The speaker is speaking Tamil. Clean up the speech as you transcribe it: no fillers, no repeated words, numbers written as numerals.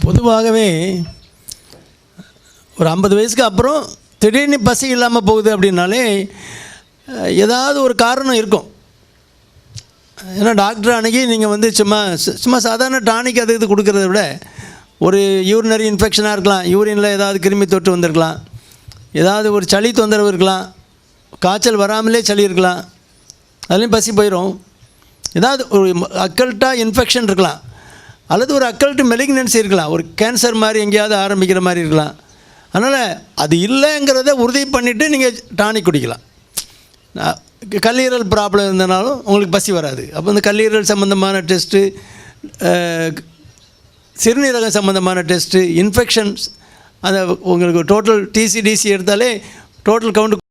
பொதுவாகவே ஒரு 50 வயசுக்கு அப்புறம் திடீர்னு பசி இல்லாமல் போகுது அப்படின்னாலே ஏதாவது ஒரு காரணம் இருக்கும். ஏன்னா டாக்டர் அன்றைக்கி நீங்கள் வந்து சும்மா சாதாரண டானிக் அது இது கொடுக்குறத விட ஒரு யூரினரி இன்ஃபெக்ஷனாக இருக்கலாம், யூரினில் ஏதாவது கிருமி தொற்று வந்திருக்கலாம், ஏதாவது ஒரு சளி தொந்தரவு இருக்கலாம், காய்ச்சல் வராமலே சளி இருக்கலாம், அதுலேயும் பசி போயிடும். ஏதாவது ஒரு அக்கல்ட்டாக இன்ஃபெக்ஷன் இருக்கலாம், அல்லது ஒரு அக்கல்ட்டு மெலிக்னன்சி இருக்கலாம், ஒரு கேன்சர் மாதிரி எங்கேயாவது ஆரம்பிக்கிற மாதிரி இருக்கலாம். அதனால் அது இல்லைங்கிறத உறுதி பண்ணிவிட்டு நீங்கள் டானிக் குடிக்கலாம். கல்லீரல் ப்ராப்ளம் இருந்தனாலும் உங்களுக்கு பசி வராது. அப்போ இந்த கல்லீரல் சம்மந்தமான டெஸ்ட்டு, சிறுநீரகம் சம்மந்தமான டெஸ்ட்டு, இன்ஃபெக்ஷன்ஸ், அந்த உங்களுக்கு டோட்டல் டிசி டிசி எடுத்தாலே டோட்டல் கவுண்ட்